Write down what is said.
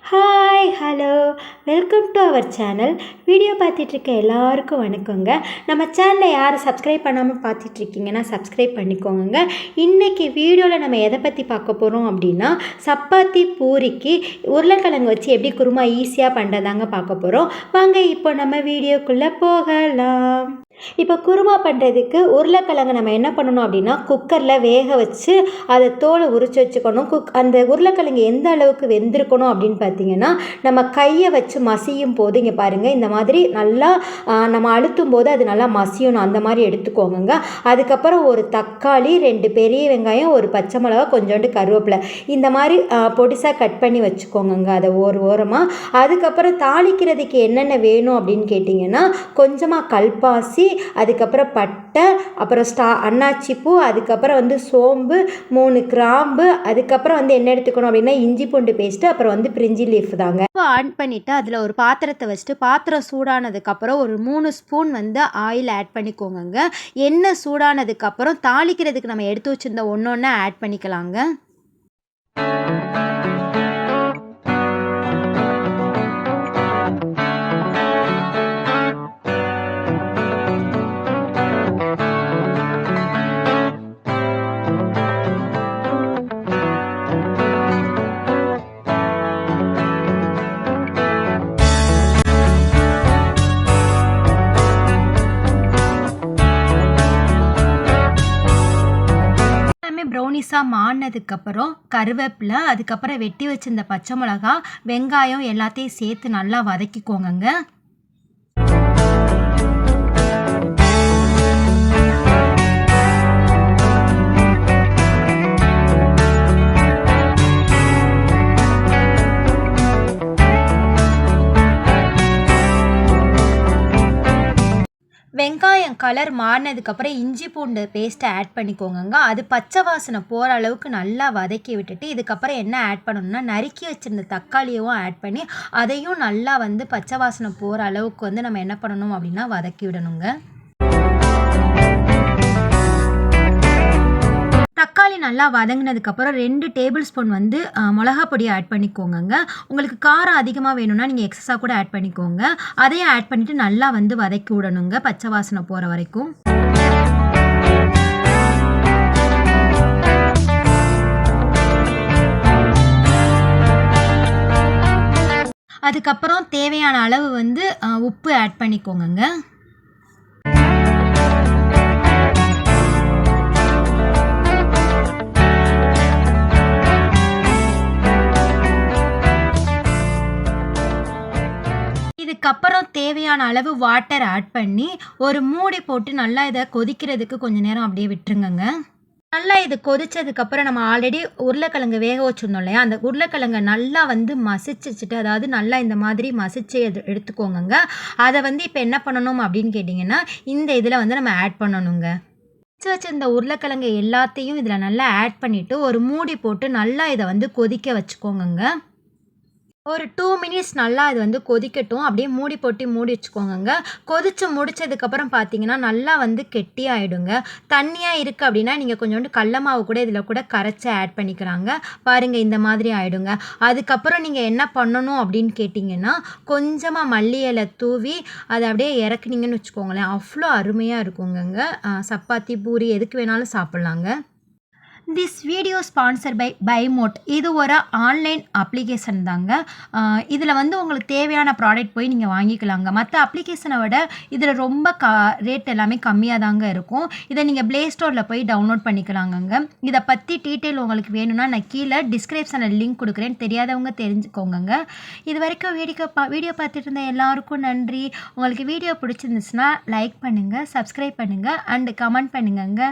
Hi hello welcome to our channel. Video பார்த்துட்ருக்க எல்லாருக்கும் வணக்கங்க. நம்ம சேனலை யாரும் சப்ஸ்கிரைப் பண்ணாமல் பார்த்துட்ருக்கீங்கன்னா சப்ஸ்கிரைப் பண்ணிக்கோங்க. இன்றைக்கி வீடியோவில் நம்ம எதை பற்றி பார்க்க போகிறோம் அப்படின்னா, சப்பாத்தி பூரிக்கு உருளைக்கிழங்கு வச்சு எப்படி குருமா ஈஸியாக பண்ணுறதாங்க பார்க்க போகிறோம். வாங்க இப்போ நம்ம வீடியோக்குள்ளே போகலாம். இப்போ குருமா பண்ணுறதுக்கு உருளைக்கிழங்கு நம்ம என்ன பண்ணணும் அப்படின்னா, குக்கரில் வேக வச்சு அதை தோலை உரித்து வச்சுக்கணும். அந்த உருளைக்கிழங்கு எந்த அளவுக்கு வெந்திருக்கணும் அப்படின்னு பார்த்தீங்கன்னா, நம்ம கையை வச்சு மசியும் போது இங்கே பாருங்கள், இந்த மாதிரி நல்லா நம்ம அழுத்தும் போது அது நல்லா மசியணும், அந்த மாதிரி எடுத்துக்கோங்க. அதுக்கப்புறம் ஒரு தக்காளி, 2 பெரிய வெங்காயம், ஒரு பச்சை மிளகா, கொஞ்சோண்டு கருவேப்பிலை, இந்த மாதிரி பொடிசாக கட் பண்ணி வச்சுக்கோங்க அதை ஓரமாக. அதுக்கப்புறம் தாளிக்கிறதுக்கு என்னென்ன வேணும் அப்படின்னு கேட்டிங்கன்னா, கொஞ்சமாக கல்பாசி, அதுக்கப்புறம் பட்டை, அப்புறம் அன்னாச்சி பூ, அதுக்கப்புறம் சோம்பு, 3 கிராம்பு, அதுக்கப்புறம் என்ன எடுத்துக்கணும் அப்படின்னா இஞ்சி பூண்டு பேஸ்ட்டு, அப்புறம் பிரிஞ்சி லீஃப் தாங்க. ஆன் பண்ணிவிட்டு அதில் ஒரு பாத்திரத்தை வச்சுட்டு பாத்திரம் சூடானதுக்கப்புறம் ஒரு 3 ஸ்பூன் ஆயில் ஆட் பண்ணிக்கோங்க. எண்ணெய் சூடானதுக்கப்புறம் தாளிக்கிறதுக்கு நம்ம எடுத்து வச்சுருந்த ஒன்று ஆட் பண்ணிக்கலாங்க. ப்ரௌனிஸாக மாறினதுக்கப்புறம் கருவேப்பிலை, அதுக்கப்புறம் வெட்டி வச்சிருந்த பச்சை மிளகா, வெங்காயம் எல்லாத்தையும் சேர்த்து நல்லா வதக்கிக்கோங்க. வெங்காயம் கலர் மாறினதுக்கப்புறம் இஞ்சி பூண்டு பேஸ்ட்டை ஆட் பண்ணிக்கோங்க. அது பச்சை வாசனை போகிற அளவுக்கு நல்லா வதக்கி விட்டுட்டு, இதுக்கப்புறம் என்ன ஆட் பண்ணணும்னா, நறுக்கி வச்சுருந்த தக்காளியும் ஆட் பண்ணி அதையும் நல்லா பச்சை வாசனை போகிற அளவுக்கு நம்ம என்ன பண்ணணும் அப்படின்னா வதக்கி விடணுங்க. தக்காளி நல்லா வதங்கினதுக்கப்புறம் 2 டேபிள் ஸ்பூன் மிளகா பொடி ஆட் பண்ணிக்கோங்க. உங்களுக்கு காரம் அதிகமாக வேணும்னா நீங்கள் எக்ஸஸாக கூட ஆட் பண்ணிக்கோங்க. அதையும் ஆட் பண்ணிவிட்டு நல்லா வதக்கி விடணுங்க பச்சை வாசனை போகிற வரைக்கும். அதுக்கப்புறம் தேவையான அளவு உப்பு ஆட் பண்ணிக்கோங்க. இதுக்கப்புறம் தேவையான அளவு வாட்டர் ஆட் பண்ணி ஒரு மூடி போட்டு நல்லா இதை கொதிக்கிறதுக்கு கொஞ்சம் நேரம் அப்படியே விட்டுருங்க. நல்லா இது கொதிச்சதுக்கப்புறம் நம்ம ஆல்ரெடி உருளைக்கிழங்கு வேக வச்சுருந்தோம் இல்லையா, அந்த உருளைக்கிழங்கை நல்லா மசிச்சுட்டு, அதாவது நல்லா இந்த மாதிரி மசிச்சு எடுத்துக்கோங்க. அதை இப்போ என்ன பண்ணணும் அப்படின்னு கேட்டிங்கன்னா, இந்த இதில் நம்ம ஆட் பண்ணணுங்க. வச்சிருந்த உருளைக்கிழங்கு எல்லாத்தையும் இதில் நல்லா ஆட் பண்ணிவிட்டு ஒரு மூடி போட்டு நல்லா இதை கொதிக்க வச்சுக்கோங்க. ஒரு 2 மினிட்ஸ் நல்லா இது கொதிக்கட்டும். அப்படியே மூடி போட்டு மூடி வச்சுக்கோங்க. கொதித்து முடித்ததுக்கப்புறம் பார்த்தீங்கன்னா நல்லா கெட்டியாகிடுங்க. தண்ணியாக இருக்குது அப்படின்னா நீங்கள் கொஞ்சோண்டு கடல மாவு கூட இதில் கூட கரைச்சி ஆட் பண்ணிக்கிறாங்க. பாருங்கள், இந்த மாதிரி ஆகிடுங்க. அதுக்கப்புறம் நீங்கள் என்ன பண்ணணும் அப்படின்னு கேட்டிங்கன்னா, கொஞ்சமாக மல்லி இலை தூவி அதை அப்படியே இறக்குனீங்கன்னு வச்சுக்கோங்களேன், அவ்வளோ அருமையாக இருக்குங்க. சப்பாத்தி பூரி எதுக்கு வேணாலும் சாப்பிட்லாங்க. திஸ் வீடியோ ஸ்பான்சர் பை பைமோட். இது ஒரு ஆன்லைன் அப்ளிகேஷன் தாங்க. இதில் உங்களுக்கு தேவையான ப்ராடக்ட் போய் நீங்கள் வாங்கிக்கலாங்க. மற்ற அப்ளிகேஷனை விட இதில் ரொம்ப ரேட் எல்லாமே கம்மியாக தாங்க இருக்கும். இதை நீங்கள் ப்ளே ஸ்டோரில் போய் டவுன்லோட் பண்ணிக்கலாங்க. இதை பற்றி டீட்டெயில் உங்களுக்கு வேணும்னா நான் கீழே டிஸ்கிரிப்ஷனில் லிங்க் கொடுக்குறேன், தெரியாதவங்க தெரிஞ்சுக்கோங்க. இது வரைக்கும் வீடியோ பார்த்துட்டு இருந்த எல்லாருக்கும் நன்றி. உங்களுக்கு வீடியோ பிடிச்சிருந்துச்சுன்னா லைக் பண்ணுங்கள், சப்ஸ்கிரைப் பண்ணுங்கள் அண்டு கமெண்ட் பண்ணுங்க.